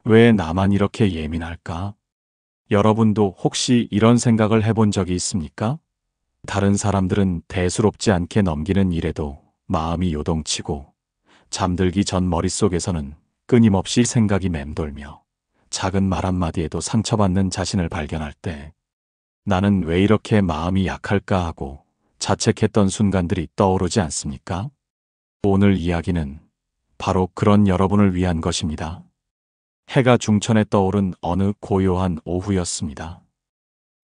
왜 나만 이렇게 예민할까? 여러분도 혹시 이런 생각을 해본 적이 있습니까? 다른 사람들은 대수롭지 않게 넘기는 일에도 마음이 요동치고 잠들기 전 머릿속에서는 끊임없이 생각이 맴돌며 작은 말 한마디에도 상처받는 자신을 발견할 때 나는 왜 이렇게 마음이 약할까 하고 자책했던 순간들이 떠오르지 않습니까? 오늘 이야기는 바로 그런 여러분을 위한 것입니다. 해가 중천에 떠오른 어느 고요한 오후였습니다.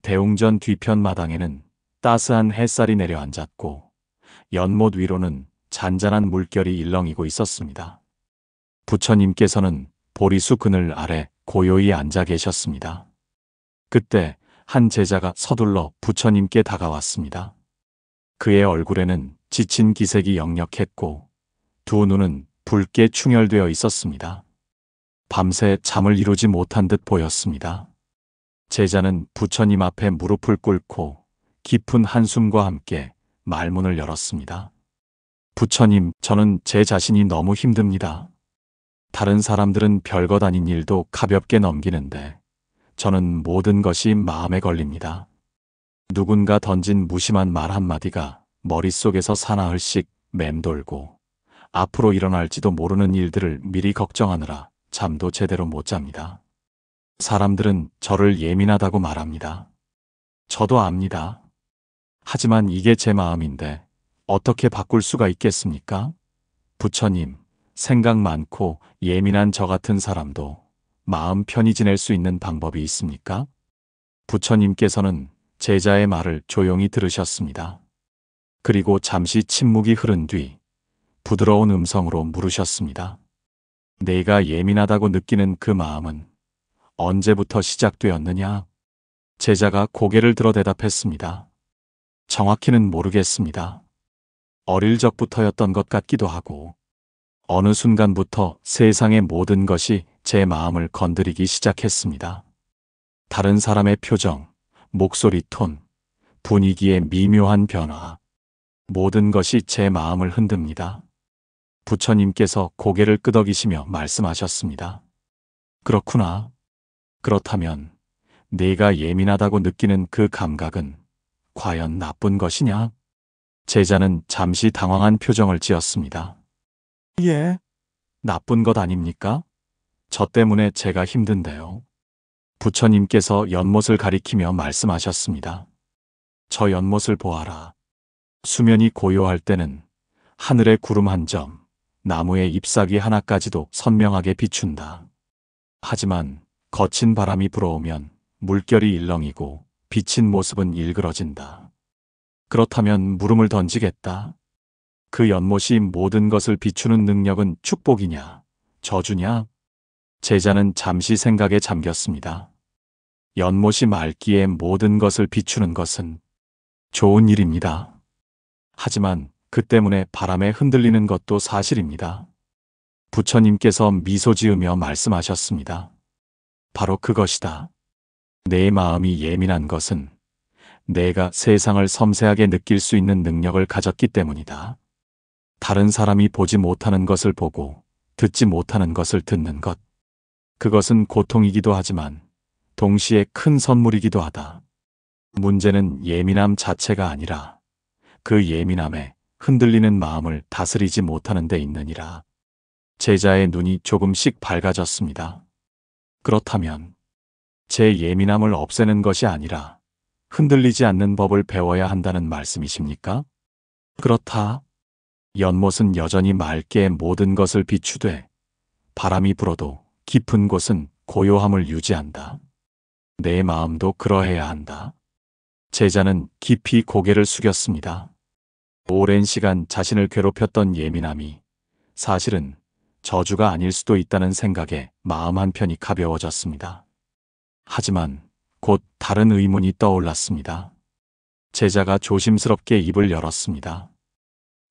대웅전 뒤편 마당에는 따스한 햇살이 내려앉았고 연못 위로는 잔잔한 물결이 일렁이고 있었습니다. 부처님께서는 보리수 그늘 아래 고요히 앉아 계셨습니다. 그때 한 제자가 서둘러 부처님께 다가왔습니다. 그의 얼굴에는 지친 기색이 역력했고 두 눈은 붉게 충혈되어 있었습니다. 밤새 잠을 이루지 못한 듯 보였습니다. 제자는 부처님 앞에 무릎을 꿇고 깊은 한숨과 함께 말문을 열었습니다. 부처님, 저는 제 자신이 너무 힘듭니다. 다른 사람들은 별것 아닌 일도 가볍게 넘기는데 저는 모든 것이 마음에 걸립니다. 누군가 던진 무심한 말 한마디가 머릿속에서 사나흘씩 맴돌고 앞으로 일어날지도 모르는 일들을 미리 걱정하느라 잠도 제대로 못 잡니다. 사람들은 저를 예민하다고 말합니다. 저도 압니다. 하지만 이게 제 마음인데 어떻게 바꿀 수가 있겠습니까? 부처님, 생각 많고 예민한 저 같은 사람도 마음 편히 지낼 수 있는 방법이 있습니까? 부처님께서는 제자의 말을 조용히 들으셨습니다. 그리고 잠시 침묵이 흐른 뒤 부드러운 음성으로 물으셨습니다. 내가 예민하다고 느끼는 그 마음은 언제부터 시작되었느냐? 제자가 고개를 들어 대답했습니다. 정확히는 모르겠습니다. 어릴 적부터였던 것 같기도 하고 어느 순간부터 세상의 모든 것이 제 마음을 건드리기 시작했습니다. 다른 사람의 표정, 목소리 톤, 분위기의 미묘한 변화, 모든 것이 제 마음을 흔듭니다. 부처님께서 고개를 끄덕이시며 말씀하셨습니다. 그렇구나. 그렇다면 내가 예민하다고 느끼는 그 감각은 과연 나쁜 것이냐? 제자는 잠시 당황한 표정을 지었습니다. 예, 나쁜 것 아닙니까? 저 때문에 제가 힘든데요. 부처님께서 연못을 가리키며 말씀하셨습니다. 저 연못을 보아라. 수면이 고요할 때는 하늘의 구름 한 점, 나무의 잎사귀 하나까지도 선명하게 비춘다. 하지만 거친 바람이 불어오면 물결이 일렁이고 비친 모습은 일그러진다. 그렇다면 물음을 던지겠다. 그 연못이 모든 것을 비추는 능력은 축복이냐, 저주냐? 제자는 잠시 생각에 잠겼습니다. 연못이 맑기에 모든 것을 비추는 것은 좋은 일입니다. 하지만 그 때문에 바람에 흔들리는 것도 사실입니다. 부처님께서 미소 지으며 말씀하셨습니다. 바로 그것이다. 내 마음이 예민한 것은 내가 세상을 섬세하게 느낄 수 있는 능력을 가졌기 때문이다. 다른 사람이 보지 못하는 것을 보고 듣지 못하는 것을 듣는 것. 그것은 고통이기도 하지만 동시에 큰 선물이기도 하다. 문제는 예민함 자체가 아니라 그 예민함에 흔들리는 마음을 다스리지 못하는 데 있느니라. 제자의 눈이 조금씩 밝아졌습니다. 그렇다면 제 예민함을 없애는 것이 아니라 흔들리지 않는 법을 배워야 한다는 말씀이십니까? 그렇다. 연못은 여전히 맑게 모든 것을 비추되 바람이 불어도 깊은 곳은 고요함을 유지한다. 내 마음도 그러해야 한다. 제자는 깊이 고개를 숙였습니다. 오랜 시간 자신을 괴롭혔던 예민함이 사실은 저주가 아닐 수도 있다는 생각에 마음 한편이 가벼워졌습니다. 하지만 곧 다른 의문이 떠올랐습니다. 제자가 조심스럽게 입을 열었습니다.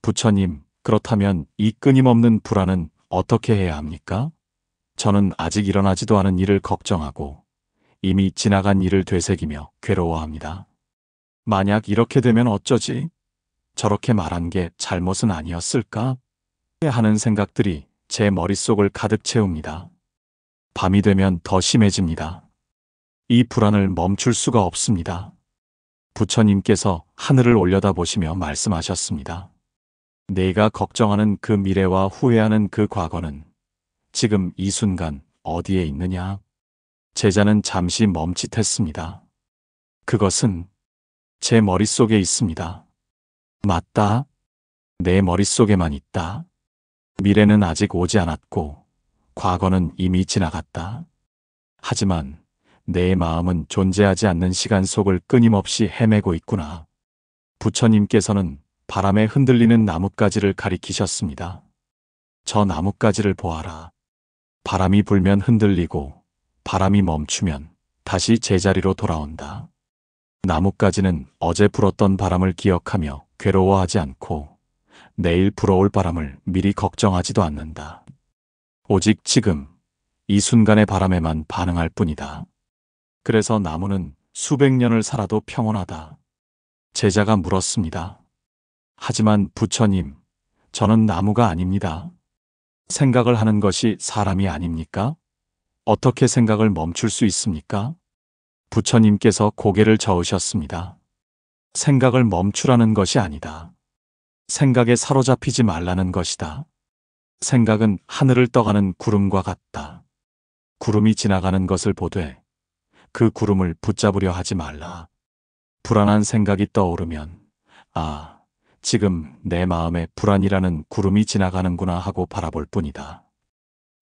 부처님, 그렇다면 이 끊임없는 불안은 어떻게 해야 합니까? 저는 아직 일어나지도 않은 일을 걱정하고 이미 지나간 일을 되새기며 괴로워합니다. 만약 이렇게 되면 어쩌지? 저렇게 말한 게 잘못은 아니었을까? 하는 생각들이 제 머릿속을 가득 채웁니다. 밤이 되면 더 심해집니다. 이 불안을 멈출 수가 없습니다. 부처님께서 하늘을 올려다보시며 말씀하셨습니다. 내가 걱정하는 그 미래와 후회하는 그 과거는 지금 이 순간 어디에 있느냐? 제자는 잠시 멈칫했습니다. 그것은 제 머릿속에 있습니다. 맞다. 내 머릿속에만 있다. 미래는 아직 오지 않았고 과거는 이미 지나갔다. 하지만 내 마음은 존재하지 않는 시간 속을 끊임없이 헤매고 있구나. 부처님께서는 바람에 흔들리는 나뭇가지를 가리키셨습니다. 저 나뭇가지를 보아라. 바람이 불면 흔들리고 바람이 멈추면 다시 제자리로 돌아온다. 나뭇가지는 어제 불었던 바람을 기억하며 괴로워하지 않고 내일 불어올 바람을 미리 걱정하지도 않는다. 오직 지금 이 순간의 바람에만 반응할 뿐이다. 그래서 나무는 수백 년을 살아도 평온하다. 제자가 물었습니다. 하지만 부처님, 저는 나무가 아닙니다. 생각을 하는 것이 사람이 아닙니까? 어떻게 생각을 멈출 수 있습니까? 부처님께서 고개를 저으셨습니다. 생각을 멈추라는 것이 아니다. 생각에 사로잡히지 말라는 것이다. 생각은 하늘을 떠가는 구름과 같다. 구름이 지나가는 것을 보되 그 구름을 붙잡으려 하지 말라. 불안한 생각이 떠오르면 아, 지금 내 마음에 불안이라는 구름이 지나가는구나 하고 바라볼 뿐이다.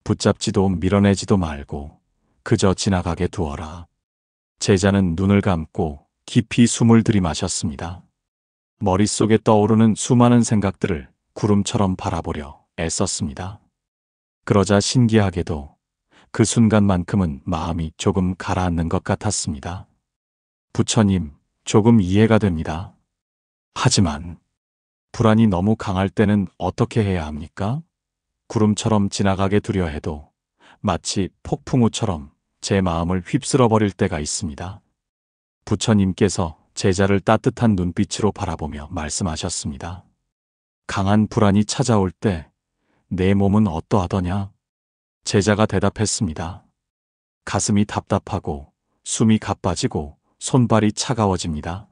붙잡지도 밀어내지도 말고 그저 지나가게 두어라. 제자는 눈을 감고 깊이 숨을 들이마셨습니다. 머릿속에 떠오르는 수많은 생각들을 구름처럼 바라보려 애썼습니다. 그러자 신기하게도 그 순간만큼은 마음이 조금 가라앉는 것 같았습니다. 부처님, 조금 이해가 됩니다. 하지만 불안이 너무 강할 때는 어떻게 해야 합니까? 구름처럼 지나가게 두려 해도 마치 폭풍우처럼 제 마음을 휩쓸어 버릴 때가 있습니다. 부처님께서 제자를 따뜻한 눈빛으로 바라보며 말씀하셨습니다. 강한 불안이 찾아올 때 내 몸은 어떠하더냐? 제자가 대답했습니다. 가슴이 답답하고 숨이 가빠지고 손발이 차가워집니다.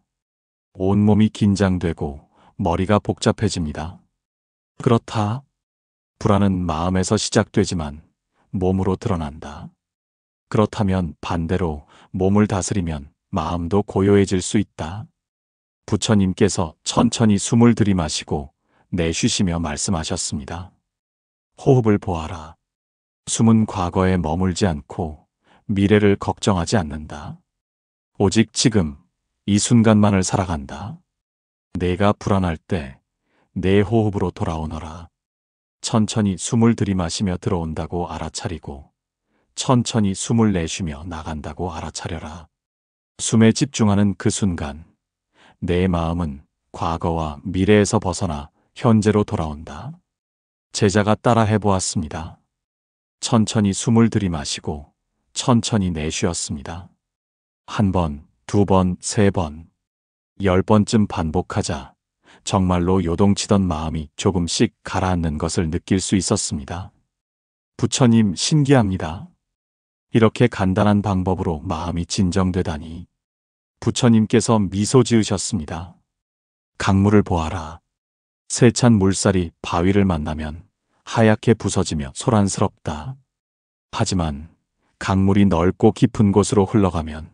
온몸이 긴장되고 머리가 복잡해집니다. 그렇다. 불안은 마음에서 시작되지만 몸으로 드러난다. 그렇다면 반대로 몸을 다스리면 마음도 고요해질 수 있다. 부처님께서 천천히 숨을 들이마시고 내쉬시며 말씀하셨습니다. 호흡을 보아라. 숨은 과거에 머물지 않고 미래를 걱정하지 않는다. 오직 지금 이 순간만을 살아간다. 내가 불안할 때 내 호흡으로 돌아오너라. 천천히 숨을 들이마시며 들어온다고 알아차리고 천천히 숨을 내쉬며 나간다고 알아차려라. 숨에 집중하는 그 순간 내 마음은 과거와 미래에서 벗어나 현재로 돌아온다. 제자가 따라 해보았습니다. 천천히 숨을 들이마시고 천천히 내쉬었습니다. 한 번, 두 번, 세 번, 10번쯤 반복하자 정말로 요동치던 마음이 조금씩 가라앉는 것을 느낄 수 있었습니다. 부처님 신기합니다. 이렇게 간단한 방법으로 마음이 진정되다니. 부처님께서 미소 지으셨습니다. 강물을 보아라. 세찬 물살이 바위를 만나면 하얗게 부서지며 소란스럽다. 하지만 강물이 넓고 깊은 곳으로 흘러가면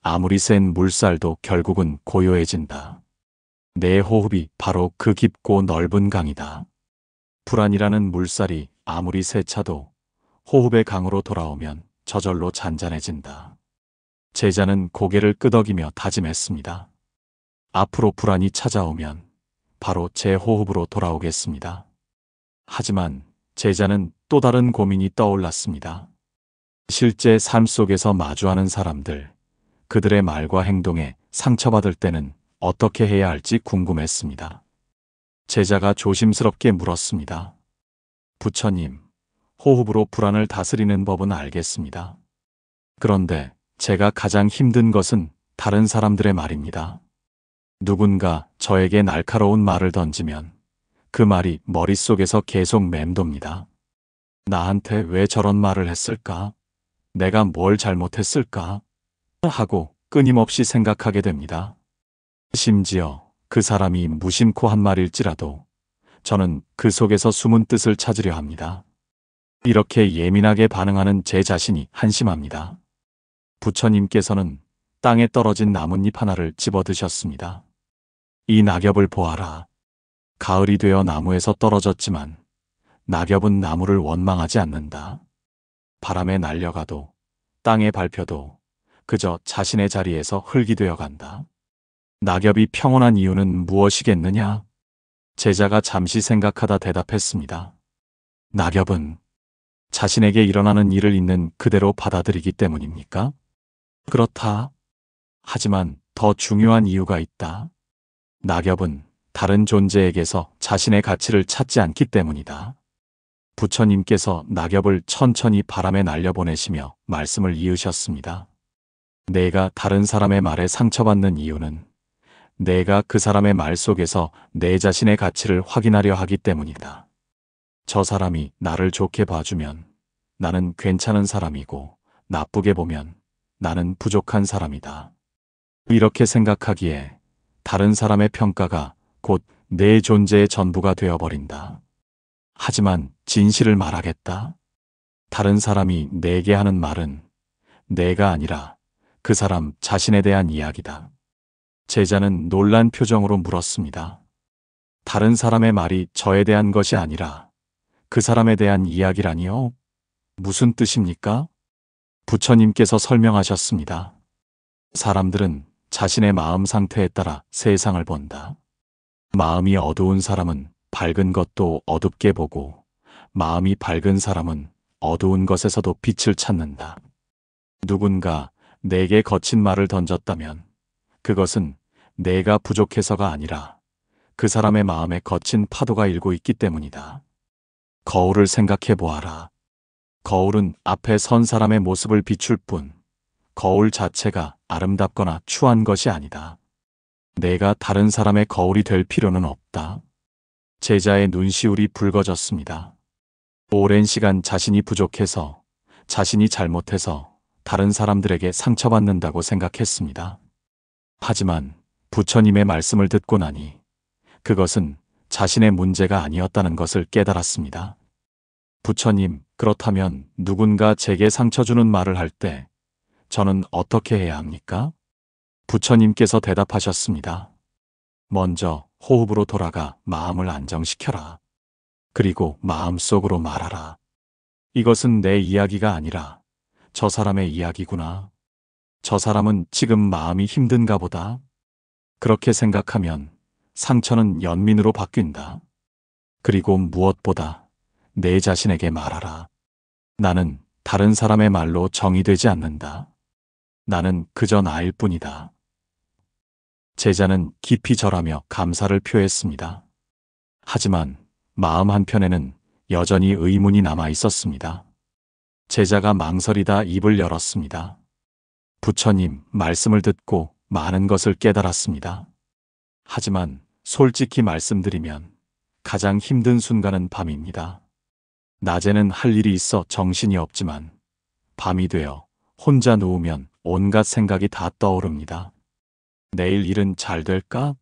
아무리 센 물살도 결국은 고요해진다. 내 호흡이 바로 그 깊고 넓은 강이다. 불안이라는 물살이 아무리 세차도 호흡의 강으로 돌아오면 저절로 잔잔해진다. 제자는 고개를 끄덕이며 다짐했습니다. 앞으로 불안이 찾아오면 바로 제 호흡으로 돌아오겠습니다. 하지만 제자는 또 다른 고민이 떠올랐습니다. 실제 삶 속에서 마주하는 사람들, 그들의 말과 행동에 상처받을 때는 어떻게 해야 할지 궁금했습니다. 제자가 조심스럽게 물었습니다. 부처님, 호흡으로 불안을 다스리는 법은 알겠습니다. 그런데 제가 가장 힘든 것은 다른 사람들의 말입니다. 누군가 저에게 날카로운 말을 던지면 그 말이 머릿속에서 계속 맴돕니다. 나한테 왜 저런 말을 했을까? 내가 뭘 잘못했을까? 하고 끊임없이 생각하게 됩니다. 심지어 그 사람이 무심코 한 말일지라도 저는 그 속에서 숨은 뜻을 찾으려 합니다. 이렇게 예민하게 반응하는 제 자신이 한심합니다. 부처님께서는 땅에 떨어진 나뭇잎 하나를 집어 드셨습니다. 이 낙엽을 보아라. 가을이 되어 나무에서 떨어졌지만 낙엽은 나무를 원망하지 않는다. 바람에 날려가도 땅에 밟혀도 그저 자신의 자리에서 흙이 되어 간다. 낙엽이 평온한 이유는 무엇이겠느냐? 제자가 잠시 생각하다 대답했습니다. 낙엽은 자신에게 일어나는 일을 있는 그대로 받아들이기 때문입니까? 그렇다. 하지만 더 중요한 이유가 있다. 낙엽은 다른 존재에게서 자신의 가치를 찾지 않기 때문이다. 부처님께서 낙엽을 천천히 바람에 날려보내시며 말씀을 이으셨습니다. 내가 다른 사람의 말에 상처받는 이유는 내가 그 사람의 말 속에서 내 자신의 가치를 확인하려 하기 때문이다. 저 사람이 나를 좋게 봐주면 나는 괜찮은 사람이고 나쁘게 보면 나는 부족한 사람이다. 이렇게 생각하기에 다른 사람의 평가가 곧 내 존재의 전부가 되어버린다. 하지만 진실을 말하겠다. 다른 사람이 내게 하는 말은 내가 아니라 그 사람 자신에 대한 이야기다. 제자는 놀란 표정으로 물었습니다. 다른 사람의 말이 저에 대한 것이 아니라 그 사람에 대한 이야기라니요? 무슨 뜻입니까? 부처님께서 설명하셨습니다. 사람들은 자신의 마음 상태에 따라 세상을 본다. 마음이 어두운 사람은 밝은 것도 어둡게 보고 마음이 밝은 사람은 어두운 것에서도 빛을 찾는다. 누군가 내게 거친 말을 던졌다면 그것은 내가 부족해서가 아니라 그 사람의 마음에 거친 파도가 일고 있기 때문이다. 거울을 생각해 보아라. 거울은 앞에 선 사람의 모습을 비출 뿐 거울 자체가 아름답거나 추한 것이 아니다. 내가 다른 사람의 거울이 될 필요는 없다. 제자의 눈시울이 붉어졌습니다. 오랜 시간 자신이 부족해서, 자신이 잘못해서 다른 사람들에게 상처받는다고 생각했습니다. 하지만 부처님의 말씀을 듣고 나니 그것은 자신의 문제가 아니었다는 것을 깨달았습니다. 부처님, 그렇다면 누군가 제게 상처 주는 말을 할 때 저는 어떻게 해야 합니까? 부처님께서 대답하셨습니다. 먼저 호흡으로 돌아가 마음을 안정시켜라. 그리고 마음속으로 말하라. 이것은 내 이야기가 아니라 저 사람의 이야기구나. 저 사람은 지금 마음이 힘든가 보다. 그렇게 생각하면 상처는 연민으로 바뀐다. 그리고 무엇보다 내 자신에게 말하라. 나는 다른 사람의 말로 정의되지 않는다. 나는 그저 나일 뿐이다. 제자는 깊이 절하며 감사를 표했습니다. 하지만 마음 한편에는 여전히 의문이 남아 있었습니다. 제자가 망설이다 입을 열었습니다. 부처님 말씀을 듣고 많은 것을 깨달았습니다. 하지만 솔직히 말씀드리면 가장 힘든 순간은 밤입니다. 낮에는 할 일이 있어 정신이 없지만 밤이 되어 혼자 누우면 온갖 생각이 다 떠오릅니다. 내일 일은 잘 될까?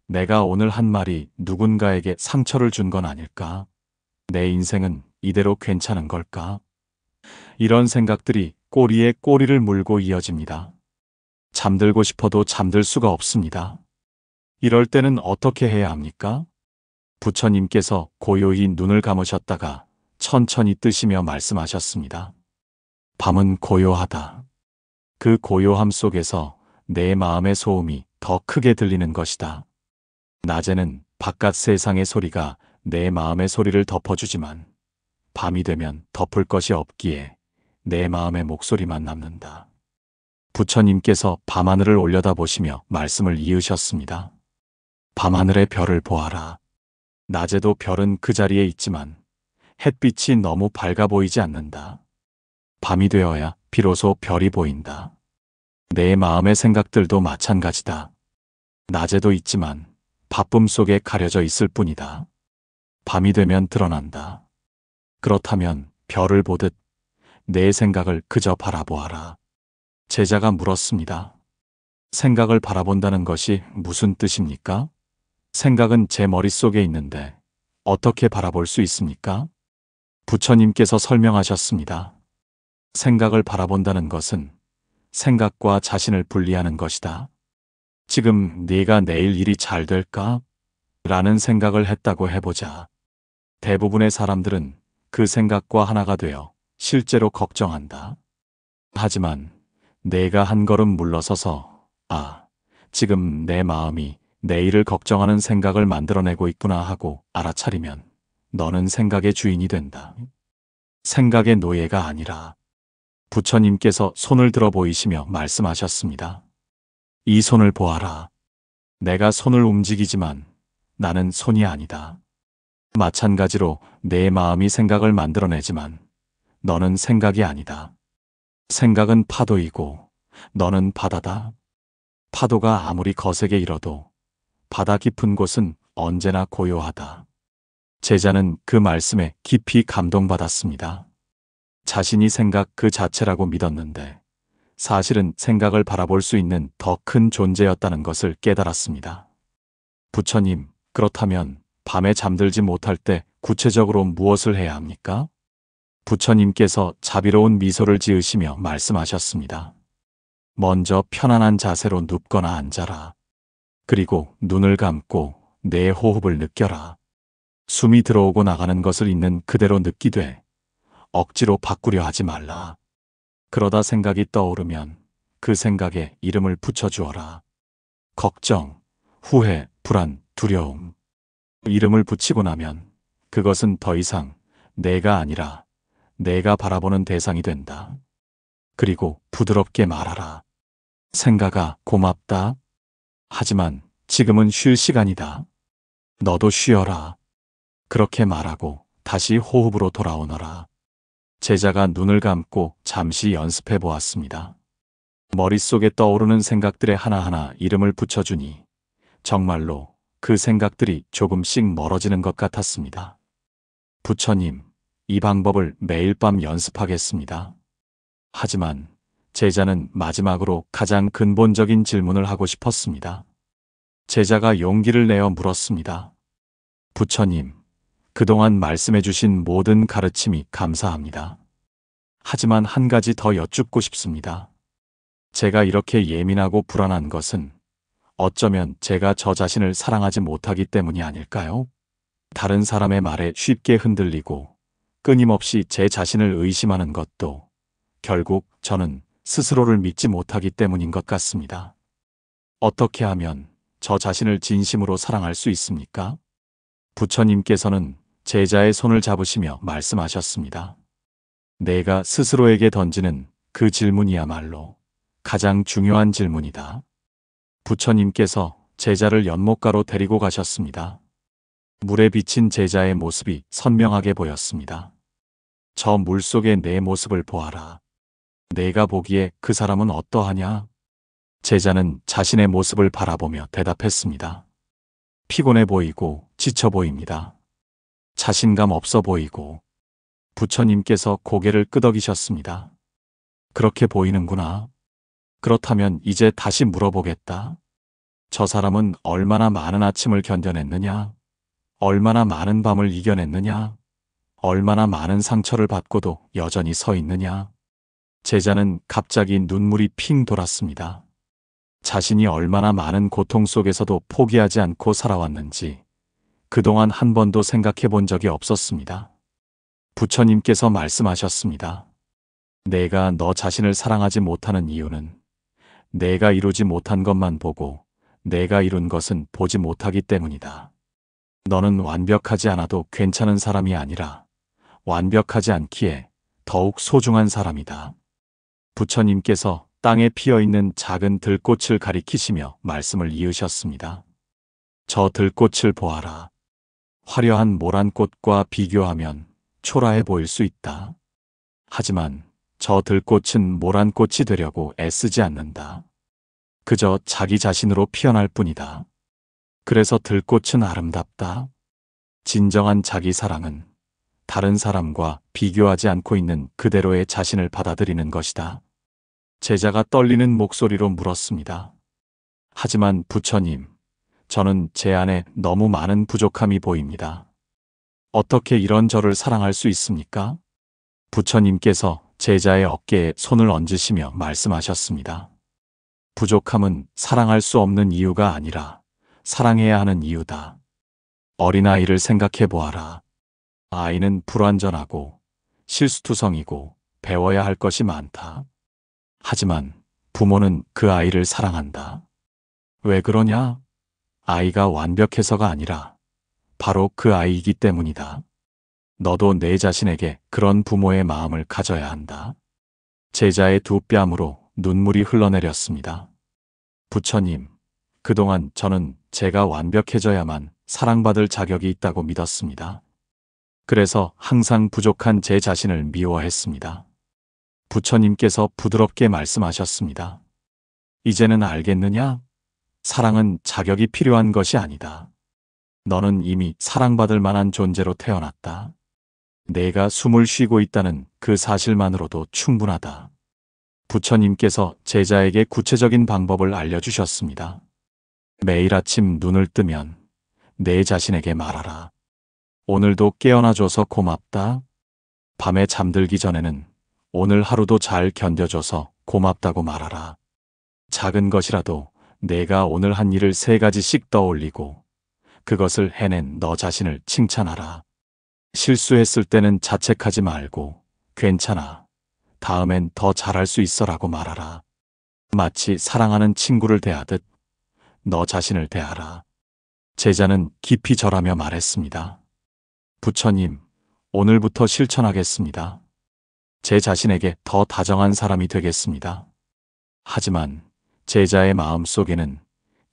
내가 오늘 한 말이 누군가에게 상처를 준 건 아닐까? 내 인생은 이대로 괜찮은 걸까? 이런 생각들이 꼬리에 꼬리를 물고 이어집니다. 잠들고 싶어도 잠들 수가 없습니다. 이럴 때는 어떻게 해야 합니까? 부처님께서 고요히 눈을 감으셨다가 천천히 뜨시며 말씀하셨습니다. 밤은 고요하다. 그 고요함 속에서 내 마음의 소음이 더 크게 들리는 것이다. 낮에는 바깥 세상의 소리가 내 마음의 소리를 덮어주지만 밤이 되면 덮을 것이 없기에 내 마음의 목소리만 남는다. 부처님께서 밤하늘을 올려다보시며 말씀을 이으셨습니다. 밤하늘의 별을 보아라. 낮에도 별은 그 자리에 있지만 햇빛이 너무 밝아 보이지 않는다. 밤이 되어야 비로소 별이 보인다. 내 마음의 생각들도 마찬가지다. 낮에도 있지만 바쁨 속에 가려져 있을 뿐이다. 밤이 되면 드러난다. 그렇다면 별을 보듯 내 생각을 그저 바라보아라. 제자가 물었습니다. 생각을 바라본다는 것이 무슨 뜻입니까? 생각은 제 머릿속에 있는데 어떻게 바라볼 수 있습니까? 부처님께서 설명하셨습니다. 생각을 바라본다는 것은 생각과 자신을 분리하는 것이다. 지금 네가 내일 일이 잘 될까? 라는 생각을 했다고 해보자. 대부분의 사람들은 그 생각과 하나가 되어 실제로 걱정한다. 하지만 내가 한 걸음 물러서서 지금 내 마음이 내일을 걱정하는 생각을 만들어내고 있구나 하고 알아차리면 너는 생각의 주인이 된다. 생각의 노예가 아니라. 부처님께서 손을 들어 보이시며 말씀하셨습니다. 이 손을 보아라. 내가 손을 움직이지만 나는 손이 아니다. 마찬가지로 내 마음이 생각을 만들어내지만 너는 생각이 아니다. 생각은 파도이고 너는 바다다. 파도가 아무리 거세게 일어도 바다 깊은 곳은 언제나 고요하다. 제자는 그 말씀에 깊이 감동받았습니다. 자신이 생각 그 자체라고 믿었는데 사실은 생각을 바라볼 수 있는 더 큰 존재였다는 것을 깨달았습니다. 부처님, 그렇다면 밤에 잠들지 못할 때 구체적으로 무엇을 해야 합니까? 부처님께서 자비로운 미소를 지으시며 말씀하셨습니다. 먼저 편안한 자세로 눕거나 앉아라. 그리고 눈을 감고 내 호흡을 느껴라. 숨이 들어오고 나가는 것을 있는 그대로 느끼되 억지로 바꾸려 하지 말라. 그러다 생각이 떠오르면 그 생각에 이름을 붙여주어라. 걱정, 후회, 불안, 두려움. 이름을 붙이고 나면 그것은 더 이상 내가 아니라 내가 바라보는 대상이 된다. 그리고 부드럽게 말하라. 생각아, 고맙다. 하지만 지금은 쉴 시간이다. 너도 쉬어라. 그렇게 말하고 다시 호흡으로 돌아오너라. 제자가 눈을 감고 잠시 연습해 보았습니다. 머릿속에 떠오르는 생각들에 하나하나 이름을 붙여주니 정말로 그 생각들이 조금씩 멀어지는 것 같았습니다. 부처님, 이 방법을 매일 밤 연습하겠습니다. 하지만 제자는 마지막으로 가장 근본적인 질문을 하고 싶었습니다. 제자가 용기를 내어 물었습니다. 부처님, 그동안 말씀해 주신 모든 가르침이 감사합니다. 하지만 한 가지 더 여쭙고 싶습니다. 제가 이렇게 예민하고 불안한 것은 어쩌면 제가 저 자신을 사랑하지 못하기 때문이 아닐까요? 다른 사람의 말에 쉽게 흔들리고 끊임없이 제 자신을 의심하는 것도 결국 저는 스스로를 믿지 못하기 때문인 것 같습니다. 어떻게 하면 저 자신을 진심으로 사랑할 수 있습니까? 부처님께서는 제자의 손을 잡으시며 말씀하셨습니다. 내가 스스로에게 던지는 그 질문이야말로 가장 중요한 질문이다. 부처님께서 제자를 연못가로 데리고 가셨습니다. 물에 비친 제자의 모습이 선명하게 보였습니다. 저 물 속의 내 모습을 보아라. 내가 보기에 그 사람은 어떠하냐? 제자는 자신의 모습을 바라보며 대답했습니다. 피곤해 보이고 지쳐 보입니다. 자신감 없어 보이고. 부처님께서 고개를 끄덕이셨습니다. 그렇게 보이는구나. 그렇다면 이제 다시 물어보겠다. 저 사람은 얼마나 많은 아침을 견뎌냈느냐? 얼마나 많은 밤을 이겨냈느냐? 얼마나 많은 상처를 받고도 여전히 서 있느냐? 제자는 갑자기 눈물이 핑 돌았습니다. 자신이 얼마나 많은 고통 속에서도 포기하지 않고 살아왔는지 그동안 한 번도 생각해 본 적이 없었습니다. 부처님께서 말씀하셨습니다. 내가 너 자신을 사랑하지 못하는 이유는 내가 이루지 못한 것만 보고 내가 이룬 것은 보지 못하기 때문이다. 너는 완벽하지 않아도 괜찮은 사람이 아니라 완벽하지 않기에 더욱 소중한 사람이다. 부처님께서 땅에 피어있는 작은 들꽃을 가리키시며 말씀을 이으셨습니다. 저 들꽃을 보아라. 화려한 모란 꽃과 비교하면 초라해 보일 수 있다. 하지만 저 들꽃은 모란 꽃이 되려고 애쓰지 않는다. 그저 자기 자신으로 피어날 뿐이다. 그래서 들꽃은 아름답다. 진정한 자기 사랑은 다른 사람과 비교하지 않고 있는 그대로의 자신을 받아들이는 것이다. 제자가 떨리는 목소리로 물었습니다. 하지만 부처님, 저는 제 안에 너무 많은 부족함이 보입니다. 어떻게 이런 저를 사랑할 수 있습니까? 부처님께서 제자의 어깨에 손을 얹으시며 말씀하셨습니다. 부족함은 사랑할 수 없는 이유가 아니라 사랑해야 하는 이유다. 어린아이를 생각해 보아라. 아이는 불완전하고 실수투성이고 배워야 할 것이 많다. 하지만 부모는 그 아이를 사랑한다. 왜 그러냐? 아이가 완벽해서가 아니라 바로 그 아이이기 때문이다. 너도 내 자신에게 그런 부모의 마음을 가져야 한다. 제자의 두 뺨으로 눈물이 흘러내렸습니다. 부처님, 그동안 저는 제가 완벽해져야만 사랑받을 자격이 있다고 믿었습니다. 그래서 항상 부족한 제 자신을 미워했습니다. 부처님께서 부드럽게 말씀하셨습니다. 이제는 알겠느냐? 사랑은 자격이 필요한 것이 아니다. 너는 이미 사랑받을 만한 존재로 태어났다. 내가 숨을 쉬고 있다는 그 사실만으로도 충분하다. 부처님께서 제자에게 구체적인 방법을 알려주셨습니다. 매일 아침 눈을 뜨면 내 자신에게 말하라. 오늘도 깨어나줘서 고맙다. 밤에 잠들기 전에는 오늘 하루도 잘 견뎌줘서 고맙다고 말하라. 작은 것이라도 내가 오늘 한 일을 3가지씩 떠올리고 그것을 해낸 너 자신을 칭찬하라. 실수했을 때는 자책하지 말고 괜찮아. 다음엔 더 잘할 수 있어라고 말하라. 마치 사랑하는 친구를 대하듯 너 자신을 대하라. 제자는 깊이 절하며 말했습니다. 부처님, 오늘부터 실천하겠습니다. 제 자신에게 더 다정한 사람이 되겠습니다. 하지만 제자의 마음 속에는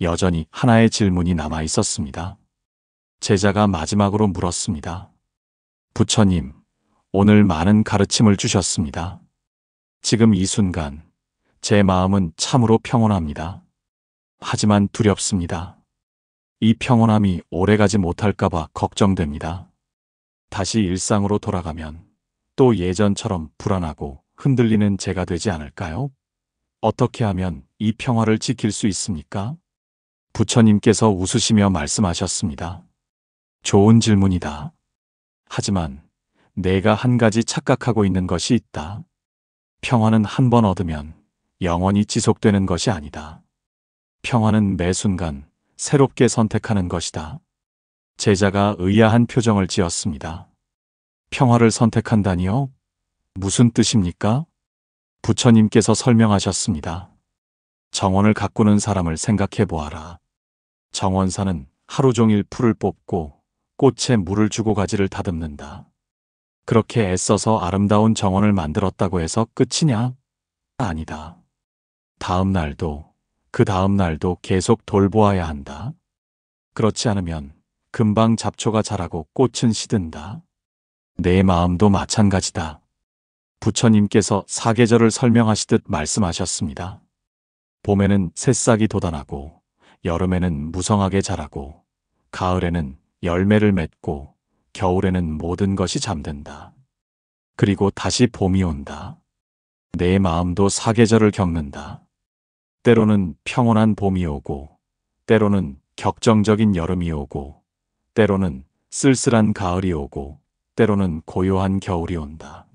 여전히 하나의 질문이 남아 있었습니다. 제자가 마지막으로 물었습니다. 부처님, 오늘 많은 가르침을 주셨습니다. 지금 이 순간 제 마음은 참으로 평온합니다. 하지만 두렵습니다. 이 평온함이 오래가지 못할까봐 걱정됩니다. 다시 일상으로 돌아가면 또 예전처럼 불안하고 흔들리는 제가 되지 않을까요? 어떻게 하면 이 평화를 지킬 수 있습니까? 부처님께서 웃으시며 말씀하셨습니다. 좋은 질문이다. 하지만 내가 한 가지 착각하고 있는 것이 있다. 평화는 한 번 얻으면 영원히 지속되는 것이 아니다. 평화는 매 순간 새롭게 선택하는 것이다. 제자가 의아한 표정을 지었습니다. 평화를 선택한다니요? 무슨 뜻입니까? 부처님께서 설명하셨습니다. 정원을 가꾸는 사람을 생각해 보아라. 정원사는 하루 종일 풀을 뽑고 꽃에 물을 주고 가지를 다듬는다. 그렇게 애써서 아름다운 정원을 만들었다고 해서 끝이냐? 아니다. 다음 날도 그 다음 날도 계속 돌보아야 한다. 그렇지 않으면 금방 잡초가 자라고 꽃은 시든다. 내 마음도 마찬가지다. 부처님께서 사계절을 설명하시듯 말씀하셨습니다. 봄에는 새싹이 돋아나고 여름에는 무성하게 자라고 가을에는 열매를 맺고 겨울에는 모든 것이 잠든다. 그리고 다시 봄이 온다. 내 마음도 사계절을 겪는다. 때로는 평온한 봄이 오고 때로는 격정적인 여름이 오고 때로는 쓸쓸한 가을이 오고 때로는 고요한 겨울이 온다.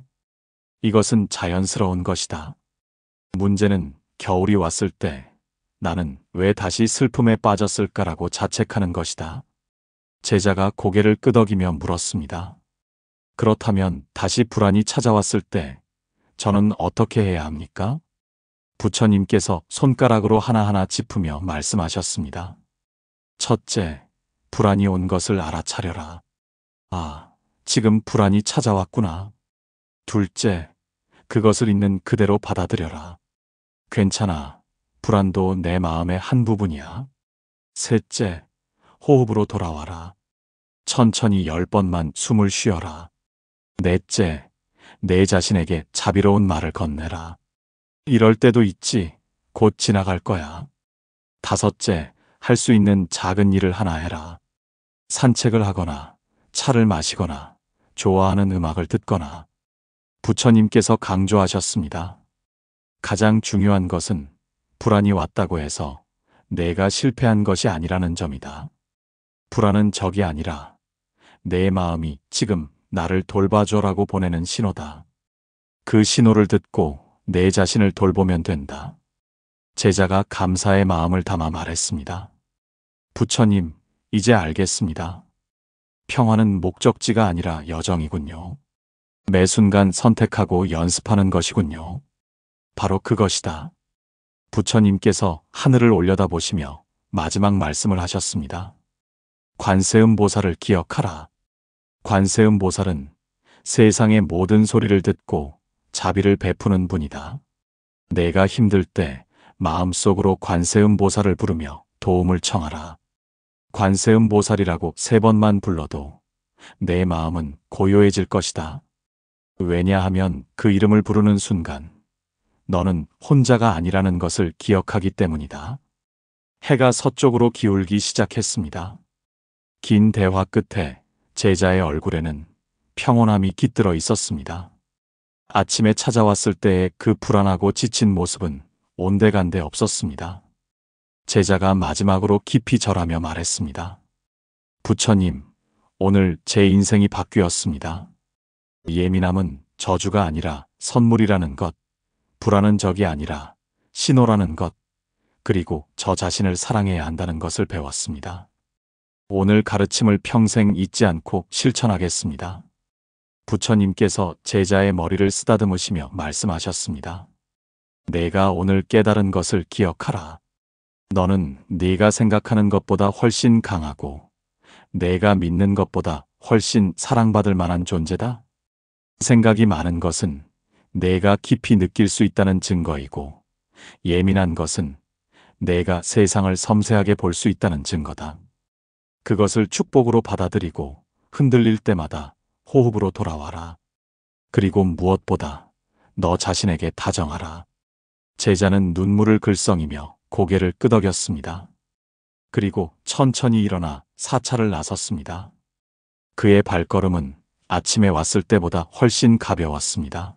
이것은 자연스러운 것이다. 문제는 겨울이 왔을 때 나는 왜 다시 슬픔에 빠졌을까라고 자책하는 것이다. 제자가 고개를 끄덕이며 물었습니다. 그렇다면 다시 불안이 찾아왔을 때 저는 어떻게 해야 합니까? 부처님께서 손가락으로 하나하나 짚으며 말씀하셨습니다. 첫째, 불안이 온 것을 알아차려라. 아, 지금 불안이 찾아왔구나. 둘째, 그것을 있는 그대로 받아들여라. 괜찮아. 불안도 내 마음의 한 부분이야. 셋째, 호흡으로 돌아와라. 천천히 10번만 숨을 쉬어라. 넷째, 내 자신에게 자비로운 말을 건네라. 이럴 때도 있지. 곧 지나갈 거야. 다섯째, 할 수 있는 작은 일을 하나 해라. 산책을 하거나 차를 마시거나 좋아하는 음악을 듣거나 부처님께서 강조하셨습니다. 가장 중요한 것은 불안이 왔다고 해서 내가 실패한 것이 아니라는 점이다. 불안은 적이 아니라 내 마음이 지금 나를 돌봐줘라고 보내는 신호다. 그 신호를 듣고 내 자신을 돌보면 된다. 제자가 감사의 마음을 담아 말했습니다. 부처님, 이제 알겠습니다. 평화는 목적지가 아니라 여정이군요. 매 순간 선택하고 연습하는 것이군요. 바로 그것이다. 부처님께서 하늘을 올려다보시며 마지막 말씀을 하셨습니다. 관세음 보살을 기억하라. 관세음 보살은 세상의 모든 소리를 듣고 자비를 베푸는 분이다. 내가 힘들 때 마음속으로 관세음 보살을 부르며 도움을 청하라. 관세음 보살이라고 3번만 불러도 내 마음은 고요해질 것이다. 왜냐하면 그 이름을 부르는 순간 너는 혼자가 아니라는 것을 기억하기 때문이다. 해가 서쪽으로 기울기 시작했습니다. 긴 대화 끝에 제자의 얼굴에는 평온함이 깃들어 있었습니다. 아침에 찾아왔을 때의 그 불안하고 지친 모습은 온데간데 없었습니다. 제자가 마지막으로 깊이 절하며 말했습니다. 부처님, 오늘 제 인생이 바뀌었습니다. 예민함은 저주가 아니라 선물이라는 것, 불안은 적이 아니라 신호라는 것, 그리고 저 자신을 사랑해야 한다는 것을 배웠습니다. 오늘 가르침을 평생 잊지 않고 실천하겠습니다. 부처님께서 제자의 머리를 쓰다듬으시며 말씀하셨습니다. 내가 오늘 깨달은 것을 기억하라. 너는 네가 생각하는 것보다 훨씬 강하고 내가 믿는 것보다 훨씬 사랑받을 만한 존재다. 생각이 많은 것은 내가 깊이 느낄 수 있다는 증거이고 예민한 것은 내가 세상을 섬세하게 볼 수 있다는 증거다. 그것을 축복으로 받아들이고 흔들릴 때마다 호흡으로 돌아와라. 그리고 무엇보다 너 자신에게 다정하라. 제자는 눈물을 글썽이며 고개를 끄덕였습니다. 그리고 천천히 일어나 사찰을 나섰습니다. 그의 발걸음은 아침에 왔을 때보다 훨씬 가벼웠습니다.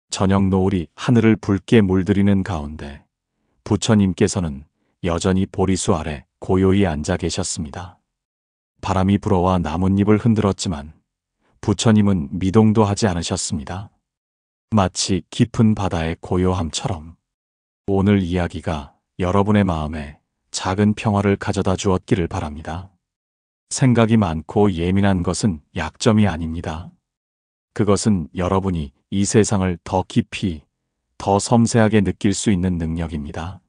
저녁 노을이 하늘을 붉게 물들이는 가운데 부처님께서는 여전히 보리수 아래 고요히 앉아 계셨습니다. 바람이 불어와 나뭇잎을 흔들었지만 부처님은 미동도 하지 않으셨습니다. 마치 깊은 바다의 고요함처럼. 오늘 이야기가 여러분의 마음에 작은 평화를 가져다 주었기를 바랍니다. 생각이 많고 예민한 것은 약점이 아닙니다. 그것은 여러분이 이 세상을 더 깊이, 더 섬세하게 느낄 수 있는 능력입니다.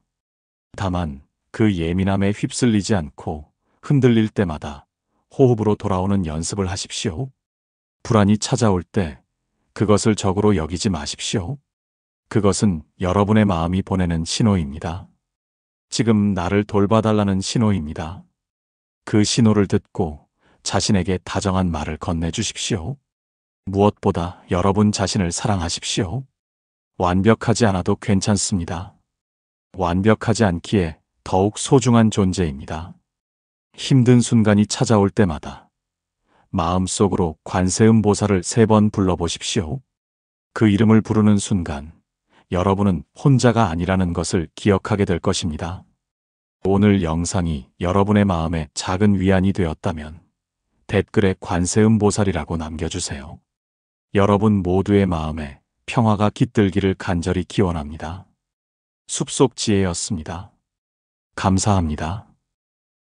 다만 그 예민함에 휩쓸리지 않고 흔들릴 때마다 호흡으로 돌아오는 연습을 하십시오. 불안이 찾아올 때 그것을 적으로 여기지 마십시오. 그것은 여러분의 마음이 보내는 신호입니다. 지금 나를 돌봐달라는 신호입니다. 그 신호를 듣고 자신에게 다정한 말을 건네주십시오. 무엇보다 여러분 자신을 사랑하십시오. 완벽하지 않아도 괜찮습니다. 완벽하지 않기에 더욱 소중한 존재입니다. 힘든 순간이 찾아올 때마다 마음속으로 관세음 보살을 3번 불러보십시오. 그 이름을 부르는 순간 여러분은 혼자가 아니라는 것을 기억하게 될 것입니다. 오늘 영상이 여러분의 마음에 작은 위안이 되었다면 댓글에 관세음 보살이라고 남겨주세요. 여러분 모두의 마음에 평화가 깃들기를 간절히 기원합니다. 숲속 지혜였습니다. 감사합니다.